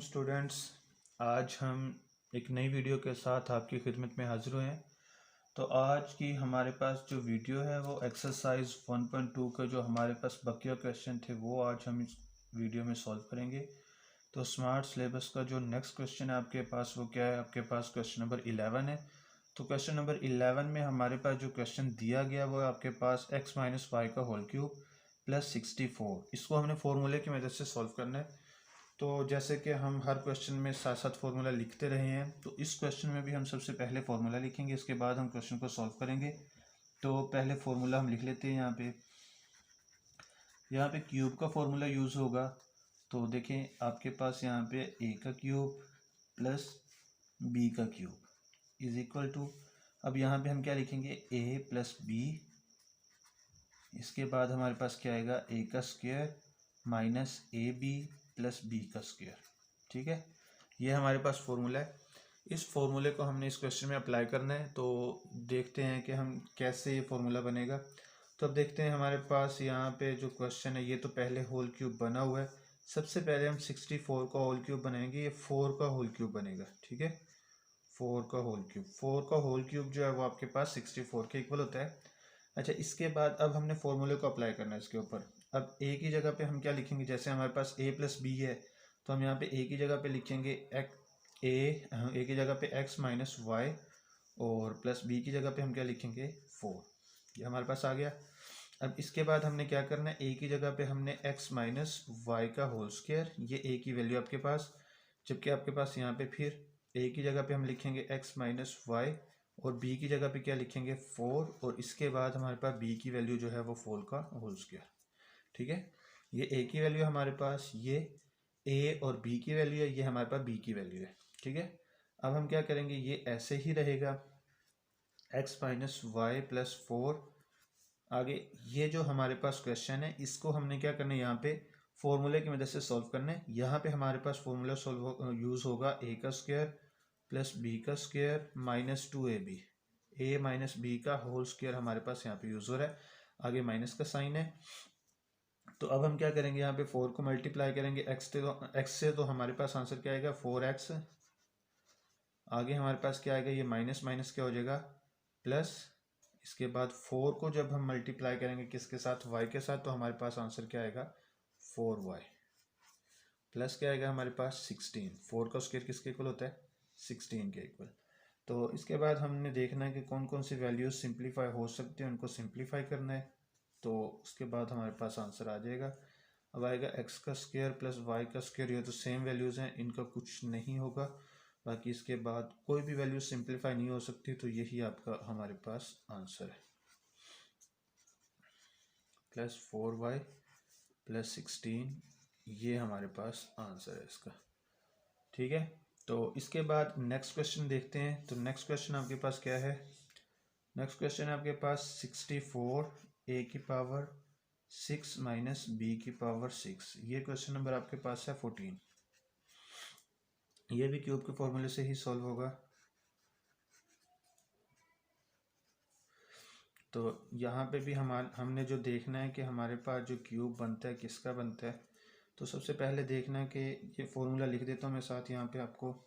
Students. आज हम एक नई वीडियो के साथ आपकी खिदमत में हाजिर हुए हैं। तो आज की हमारे पास जो वीडियो है वो एक्सरसाइज 1.2 का जो हमारे पास बकिया क्वेश्चन थे वो आज हम इस वीडियो में सॉल्व करेंगे। तो स्मार्ट सिलेबस का जो नेक्स्ट क्वेश्चन है आपके पास वो क्या है, आपके पास क्वेश्चन नंबर 11 है। तो क्वेश्चन नंबर 11 में हमारे पास जो क्वेश्चन दिया गया वो है आपके पास x माइनस वाई का होल क्यूब प्लस 64। इसको हमने फॉर्मूले की मदद से सॉल्व करना है। तो जैसे कि हम हर क्वेश्चन में साथ साथ फार्मूला लिखते रहे हैं, तो इस क्वेश्चन में भी हम सबसे पहले फार्मूला लिखेंगे, इसके बाद हम क्वेश्चन को सॉल्व करेंगे। तो पहले फार्मूला हम लिख लेते हैं। यहाँ पे क्यूब का फार्मूला यूज़ होगा। तो देखें आपके पास यहाँ पे ए का क्यूब प्लस बी का क्यूब इज इक्वल टू, अब यहाँ पे हम क्या लिखेंगे, ए प्लस बी। इसके बाद हमारे पास क्या आएगा, ए का square minus A B plus B का स्क्वायर। ठीक है, ये हमारे पास फॉर्मूला है। इस फॉर्मूले को हमने इस क्वेश्चन में अप्लाई करना है। तो देखते हैं कि हम कैसे ये फॉर्मूला बनेगा। तो अब देखते हैं हमारे पास यहाँ पे जो क्वेश्चन है ये तो पहले होल क्यूब बना हुआ है। सबसे पहले हम 64 का होल क्यूब बनाएंगे। ये 4 का होल क्यूब बनेगा। ठीक है, 4 का होल क्यूब जो है वो आपके पास 64 के इक्वल होता है। अच्छा, इसके बाद अब हमने फॉर्मूले को अप्लाई करना है इसके ऊपर। अब ए की जगह पे हम क्या लिखेंगे, जैसे हमारे पास ए प्लस बी है तो हम यहाँ पे ए की जगह पे लिखेंगे ए की जगह पे एक्स माइनस वाई, और प्लस बी की जगह पे हम क्या लिखेंगे 4। ये हमारे पास आ गया। अब इसके बाद हमने क्या करना है, ए की जगह पे हमने एक्स माइनस वाई का होल स्क्वायर, ये ए की वैल्यू आपके पास, जबकि आपके पास यहाँ पे फिर ए की जगह पे हम लिखेंगे एक्स माइनस वाई और बी की जगह पे क्या लिखेंगे 4, और इसके बाद हमारे पास बी की वैल्यू जो है वो 4 का होल स्क्वायर। ठीक है, ये ए की वैल्यू हमारे पास, ये ए और बी की वैल्यू है, ये हमारे पास बी की वैल्यू है। ठीक है, अब हम क्या करेंगे, ये ऐसे ही रहेगा एक्स माइनस वाई प्लस 4। आगे ये जो हमारे पास क्वेश्चन है इसको हमने क्या करना है, यहाँ पे फॉर्मूले की मदद से सॉल्व करना है। यहाँ पे हमारे पास फॉर्मूला यूज़ होगा ए का स्क्वायर प्लस बी का स्क्वायर माइनस 2ab, ए माइनस बी का होल स्क्वायर हमारे पास यहाँ पे यूज़ हो रहा है। आगे माइनस का साइन है। तो अब हम क्या करेंगे, यहाँ पे 4 को मल्टीप्लाई करेंगे एक्स से, तो हमारे पास आंसर क्या आएगा 4x। आगे हमारे पास क्या आएगा, ये माइनस माइनस क्या हो जाएगा प्लस। इसके बाद 4 को जब हम मल्टीप्लाई करेंगे किसके साथ, y के साथ, तो हमारे पास आंसर क्या आएगा 4y प्लस क्या आएगा हमारे पास 16। 4 का स्क्वायर किसके इक्वल होता है 16 के इक्वल। तो इसके बाद हमने देखना है कि कौन कौन सी वैल्यूज सिंप्लीफाई हो सकती हैं, उनको सिंप्लीफाई करना है। तो उसके बाद हमारे पास आंसर आ जाएगा। अब आएगा एक्स का स्क्वायर प्लस वाई का स्क्वायर, ये तो सेम वैल्यूज़ हैं, इनका कुछ नहीं होगा। बाकी इसके बाद कोई भी वैल्यू सिंप्लीफाई नहीं हो सकती, तो यही आपका हमारे पास आंसर है, प्लस 4y प्लस 16, ये हमारे पास आंसर है इसका। ठीक है, तो इसके बाद नेक्स्ट क्वेश्चन देखते हैं। तो नेक्स्ट क्वेश्चन आपके पास क्या है, नेक्स्ट क्वेश्चन है आपके पास 64 a की पावर 6 माइनस बी की पावर 6। ये क्वेश्चन नंबर आपके पास है 14। ये भी क्यूब के फॉर्मूले से ही सॉल्व होगा। तो यहाँ पे भी हमने जो देखना है कि हमारे पास जो क्यूब बनता है किसका बनता है। तो सबसे पहले देखना है कि ये फॉर्मूला लिख देता हूँ मैं साथ यहाँ पे आपको।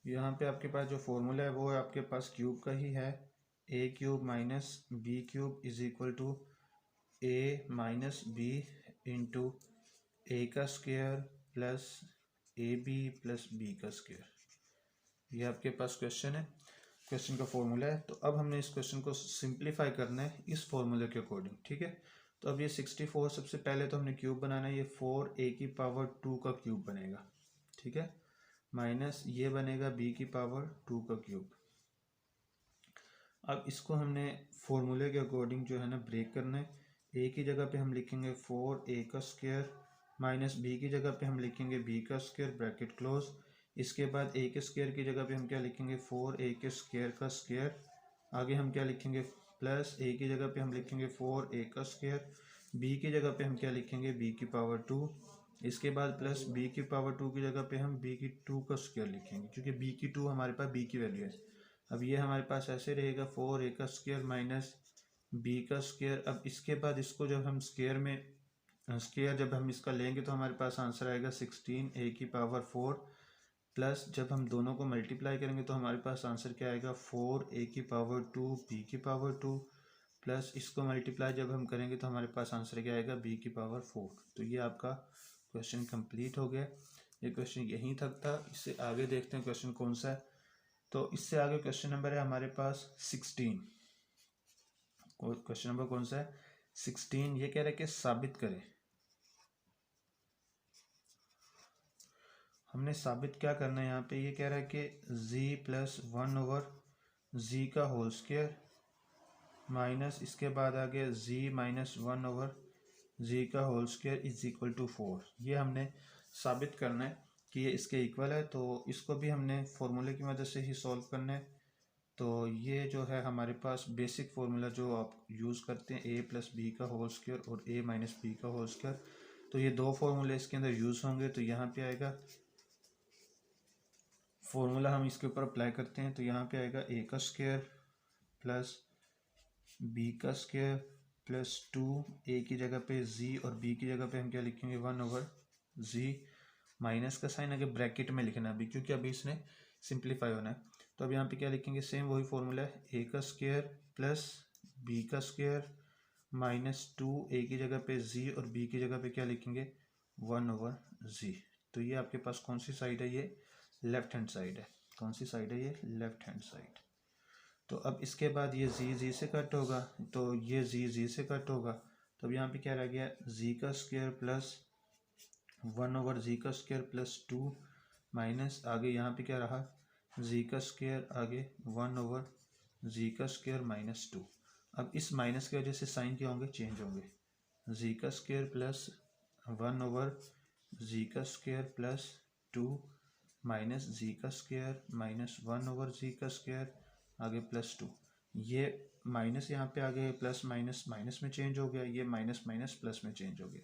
यहाँ पे आपके पास जो फॉर्मूला है वो है आपके पास क्यूब का ही है, a cube minus b cube is equal to a minus b into a का square plus a B plus B का स्क्वायर। ये आपके पास क्वेश्चन है, क्वेश्चन का फॉर्मूला है। तो अब हमने इस क्वेश्चन को सिंप्लीफाई करना है इस फॉर्मूले के अकॉर्डिंग। ठीक है, तो अब ये 64 सबसे पहले तो हमने क्यूब बनाना है, ये 4a की पावर 2 का क्यूब बनेगा। ठीक है, माइनस ये बनेगा b की पावर 2 का क्यूब। अब इसको हमने फॉर्मूले के अकॉर्डिंग जो है ना ब्रेक करना है। a की जगह पे हम लिखेंगे 4a का स्क्वायर माइनस b की जगह पे हम लिखेंगे b का स्क्वायर ब्रैकेट क्लोज। इसके बाद a के स्क्वायर की जगह पे हम क्या लिखेंगे 4a के स्क्वायर का स्क्वायर। आगे हम क्या लिखेंगे प्लस a की जगह पे हम लिखेंगे 4a का स्क्वायर, b की जगह पे हम क्या लिखेंगे b की पावर 2। इसके बाद प्लस b की पावर 2 की जगह पे हम b की 2 का स्क्वायर लिखेंगे, क्योंकि b की 2 हमारे पास b की वैल्यू है। अब ये हमारे पास ऐसे रहेगा 4a का स्क्वायर माइनस b का स्क्वायर। अब इसके बाद इसको जब हम स्क्वायर में स्क्वायर जब हम इसका लेंगे तो हमारे पास आंसर आएगा 16 a की पावर 4 प्लस जब हम दोनों को मल्टीप्लाई करेंगे तो हमारे पास आंसर क्या आएगा 4 a की पावर 2 b की पावर 2 प्लस इसको मल्टीप्लाई जब हम करेंगे तो हमारे पास आंसर क्या आएगा b की पावर 4। तो ये आपका क्वेश्चन कंप्लीट हो गया। ये क्वेश्चन यहीं तक था। इससे आगे देखते हैं क्वेश्चन कौन सा है। तो इससे आगे क्वेश्चन नंबर है हमारे पास 16। क्वेश्चन नंबर कौन सा है 16। ये कह रहा है कि साबित करें। हमने साबित क्या करना है यहाँ पे, ये कह रहा है कि z प्लस 1/z का होल स्क्वायर माइनस इसके बाद आ गया z माइनस 1/z का whole square is equal to 4। ये हमने साबित करना है कि ये इसके इक्वल है। तो इसको भी हमने फॉर्मूले की मदद से ही सॉल्व करना है। तो ये जो है हमारे पास बेसिक फार्मूला जो आप यूज़ करते हैं a प्लस बी का होल स्क्वायर और a माइनस बी का होल स्क्वायर, तो ये दो फार्मूले इसके अंदर यूज़ होंगे। तो यहाँ पे आएगा फॉर्मूला, हम इसके ऊपर अप्लाई करते हैं। तो यहाँ पे आएगा a का स्क्वायर प्लस b का स्क्वायर प्लस 2 a की जगह पे z और b की जगह पे हम क्या लिखेंगे 1/z। माइनस का साइन आगे ब्रैकेट में लिखना है अभी, क्योंकि अभी इसने सिंप्लीफाई होना है। तो अब यहाँ पे क्या लिखेंगे, सेम वही फॉर्मूला है, a का स्क्वायर प्लस b का स्क्वायर माइनस 2 a की जगह पे z और b की जगह पे क्या लिखेंगे 1/z। तो ये आपके पास कौन सी साइड है, ये लेफ्ट हैंड साइड है। कौन सी साइड है, ये लेफ्ट हैंड साइड। तो अब इसके बाद ये z से कट होगा, तो ये z से कट होगा। तो अब यहाँ पे क्या रह गया, z का स्क्वायर प्लस 1/z का स्क्वायर प्लस 2 माइनस आगे यहाँ पे क्या रहा z का स्क्वायर आगे 1/z का स्क्वायर माइनस 2। अब इस माइनस की वजह से साइन क्या होंगे, चेंज होंगे। z का स्क्वायर प्लस 1/z का स्क्वायर प्लस 2 माइनस z का स्क्वायर माइनस 1/z का स्क्वायर आगे प्लस 2। ये माइनस यहाँ पे आगे प्लस माइनस माइनस में चेंज हो गया, ये माइनस माइनस प्लस में चेंज हो गया।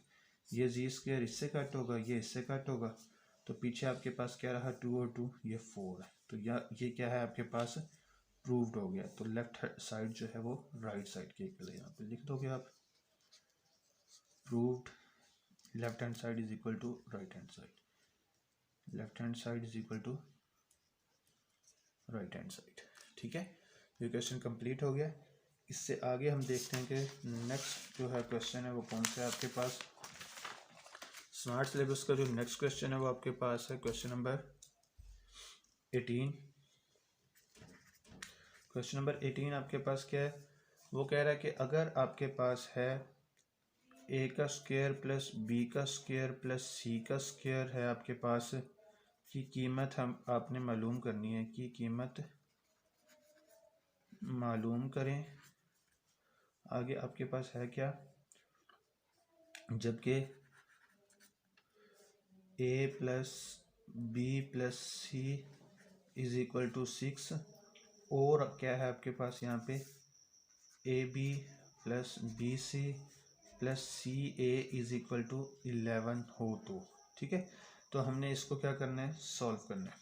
ये जी स्क्वायर इससे कट होगा, ये इससे कट होगा। तो पीछे आपके पास क्या रहा 2 और 2 ये 4 है। तो ये क्या है आपके पास प्रूव्ड हो गया। तो लेफ्ट साइड जो है वो राइट साइड के इक्वल है। यहाँ पे लिख दोगे आप proved left hand side is equal to right hand side, left hand side is equal to right hand side. ठीक है, ये क्वेश्चन कंप्लीट हो गया। इससे आगे हम देखते हैं कि नेक्स्ट जो है क्वेश्चन है वो कौन सा है आपके पास। स्मार्ट सिलेबस का जो नेक्स्ट क्वेश्चन है वो आपके पास है क्वेश्चन नंबर 18। क्वेश्चन नंबर 18 आपके पास क्या है, वो कह रहा है कि अगर आपके पास है a का स्क्वायर प्लस b का स्क्वायर प्लस c का स्क्वायर है आपके पास, की कीमत हम आपने मालूम करनी है, की कीमत मालूम करें। आगे आपके पास है क्या, जबकि a plus B plus C is equal to 6 और क्या है आपके पास यहाँ पे A B plus B C plus C A is equal to 11 हो तो। ठीक है, तो हमने इसको क्या करना है, सॉल्व करना है।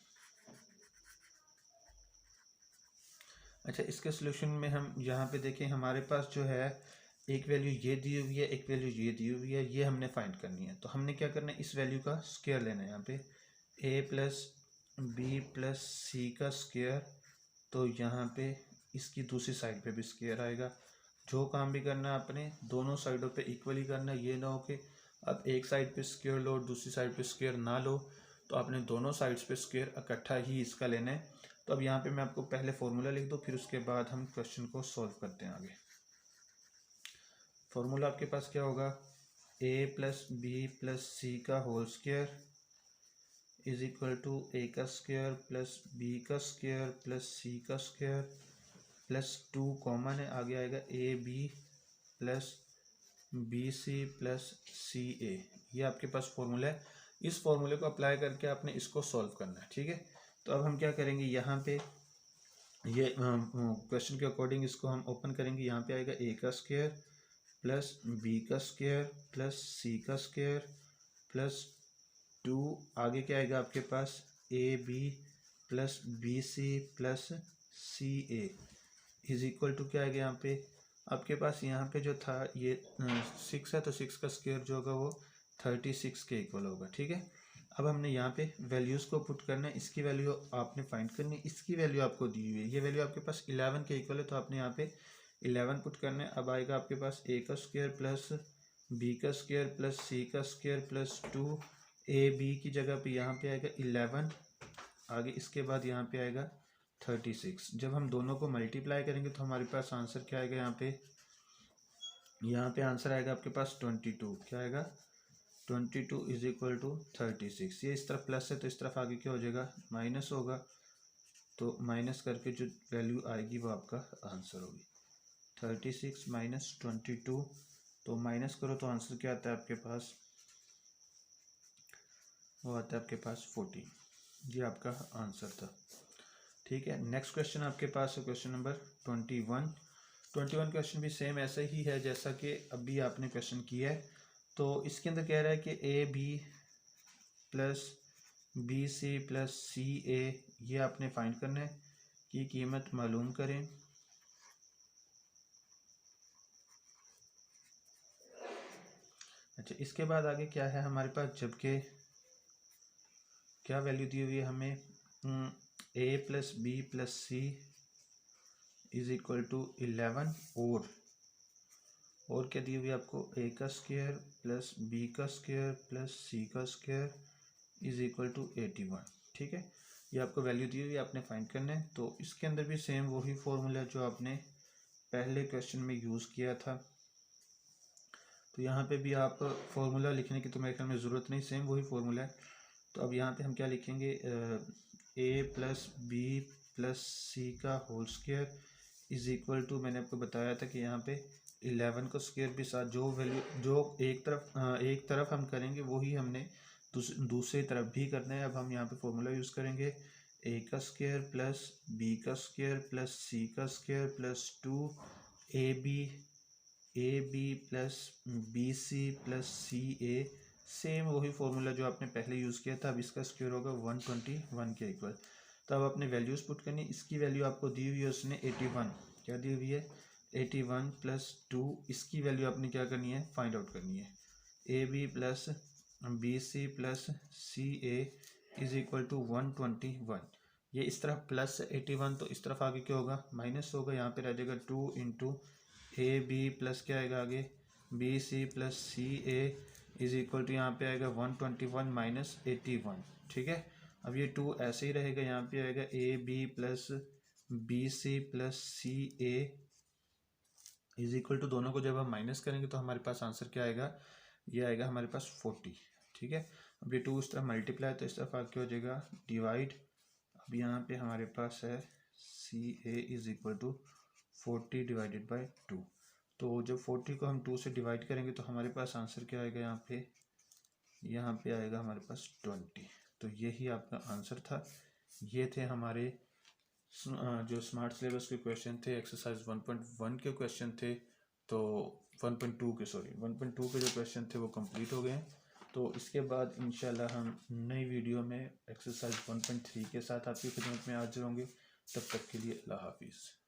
अच्छा, इसके सोल्यूशन में हम यहाँ पे देखें, हमारे पास जो है एक वैल्यू ये दी हुई है, एक वैल्यू ये दी हुई है, ये हमने फाइंड करनी है। तो हमने क्या करना है, इस वैल्यू का स्क्वायर लेना है। यहाँ पे a प्लस बी प्लस सी का स्क्वायर, तो यहाँ पे इसकी दूसरी साइड पे भी स्क्वायर आएगा। जो काम भी करना है अपने दोनों साइडों पे इक्वली करना है। ये ना हो कि अब एक साइड पे स्क्वायर लो दूसरी साइड पे स्क्वायर ना लो, तो आपने दोनों साइड्स पे स्क्वायर इकट्ठा ही इसका लेना है। तो अब यहाँ पे मैं आपको पहले फॉर्मूला लिख दूँ, फिर उसके बाद हम क्वेश्चन को सॉल्व करते हैं आगे। फॉर्मूला आपके पास क्या होगा, a प्लस बी प्लस सी का whole square is equal to a का स्क्वायर प्लस b का स्क्वायर प्लस c का स्क्वायर प्लस 2 कॉमन है, आगे आएगा A B plus B C plus C a. ये आपके पास फॉर्मूला है। इस फॉर्मूले को अप्लाई करके आपने इसको सॉल्व करना है। ठीक है, तो अब हम क्या करेंगे, यहाँ पे ये क्वेश्चन के अकॉर्डिंग इसको हम ओपन करेंगे। यहाँ पे आएगा a का स्क्वायर प्लस बी का स्क्वायर प्लस सी का स्क्वायर प्लस 2 आगे क्या आएगा आपके पास a B plus B C plus C A is equal to क्या आएगा यहाँ पे, आपके पास यहाँ पे जो था ये 6 है, तो 6 का स्क्वायर जो होगा वो 36 के इक्वल होगा। ठीक है, अब हमने यहाँ पे वैल्यूज़ को पुट करना है, इसकी वैल्यू आपने फाइंड करनी है, इसकी वैल्यू आपको दी हुई है, ये वैल्यू आपके पास 11 के इक्वल है, तो आपने यहाँ पे 11 पुट करना है। अब आएगा आपके पास a का स्क्वायर प्लस b का स्क्वायर प्लस c का स्क्वायर प्लस 2ab की जगह पे यहाँ पे आएगा 11, आगे इसके बाद यहाँ पे आएगा 36। जब हम दोनों को मल्टीप्लाई करेंगे तो हमारे पास आंसर क्या आएगा, यहाँ पे आंसर आएगा आपके पास 22। क्या आएगा, 22 इज इक्वल टू 36। ये इस तरफ प्लस है तो इस तरफ आगे क्या हो जाएगा, माइनस होगा, तो माइनस करके जो वैल्यू आएगी वो आपका आंसर होगी। 36 माइनस 22, तो माइनस करो तो आंसर क्या आता है आपके पास, वो आता है आपके पास 14। ये आपका आंसर था। ठीक है, नेक्स्ट क्वेश्चन आपके पास है क्वेश्चन नंबर 21 क्वेश्चन भी सेम ऐसा ही है जैसा कि अभी आपने क्वेश्चन किया है। तो इसके अंदर कह रहा है कि a B plus B C plus C a, ये आपने फाइंड करना है कि कीमत मालूम करें। अच्छा, इसके बाद आगे क्या है हमारे पास, जबकि क्या वैल्यू दी हुई है हमें, a plus B plus C is equal to 11, और क्या दी हुई है आपको, ए का स्क्वायर प्लस बी का स्क्वायर प्लस सी का स्क्वायर इज इक्वल टू 81। ठीक है, ये आपको वैल्यू दी हुई है, आपने फाइंड करना है। तो इसके अंदर भी सेम वही फॉर्मूला जो आपने पहले क्वेश्चन में यूज़ किया था, तो यहाँ पे भी आप फॉर्मूला लिखने की तो मेरे ख्याल में ज़रूरत नहीं, सेम वही फॉर्मूला है। तो अब यहाँ पे हम क्या लिखेंगे, ए प्लस बी प्लस सी का whole square is equal to, मैंने आपको बताया था कि यहाँ पे 11 का स्क्वायर भी साथ, जो वैल्यू जो एक तरफ हम करेंगे वही हमने दूसरी तरफ भी करना है। अब हम यहाँ पे फॉर्मूला यूज़ करेंगे, ए का स्क्वायर प्लस बी का स्क्वायर प्लस सी का square plus 2ab plus B C plus C a, same वही फॉर्मूला जो आपने पहले यूज़ किया था। अब इसका स्क्वायर होगा 121 के इक्वल। तो अब आपने वैल्यूज़ पुट करनी, इसकी वैल्यू आपको दी हुई है उसने 81, क्या दी हुई है 81 प्लस 2, इसकी वैल्यू आपने क्या करनी है, फाइंड आउट करनी है। A B plus B C plus C A is equal to 121। ये इस तरफ प्लस 81, तो इस तरफ आगे क्या होगा, माइनस होगा, यहाँ पे रह जाएगा 2 इंटू ए बी प्लस क्या आएगा आगे B C plus C A is equal to, यहाँ पे आएगा 121 माइनस 81। ठीक है, अब ये 2 ऐसे ही रहेगा, यहाँ पे आएगा A B plus B C plus C A is equal to, दोनों को जब हम माइनस करेंगे तो हमारे पास आंसर क्या आएगा, ये आएगा हमारे पास 40। ठीक है, अब ये 2 इस तरफ मल्टीप्लाई, तो इस तरफ आगे हो जाएगा डिवाइड। अब यहाँ पे हमारे पास है c A is equal to 40 divided by 2। तो जब 40 को हम 2 से डिवाइड करेंगे तो हमारे पास आंसर क्या आएगा, यहाँ पे आएगा हमारे पास 20। तो यही आपका आंसर था। ये थे हमारे जो स्मार्ट सिलेबस के क्वेश्चन थे, एक्सरसाइज 1.1 के क्वेश्चन थे, तो 1.2 के जो क्वेश्चन थे वो कंप्लीट हो गए हैं। तो इसके बाद इंशाल्लाह हम नई वीडियो में एक्सरसाइज 1.3 के साथ आपकी खिदमत में हाजिर होंगे। तब तक के लिए अल्लाह हाफिज़।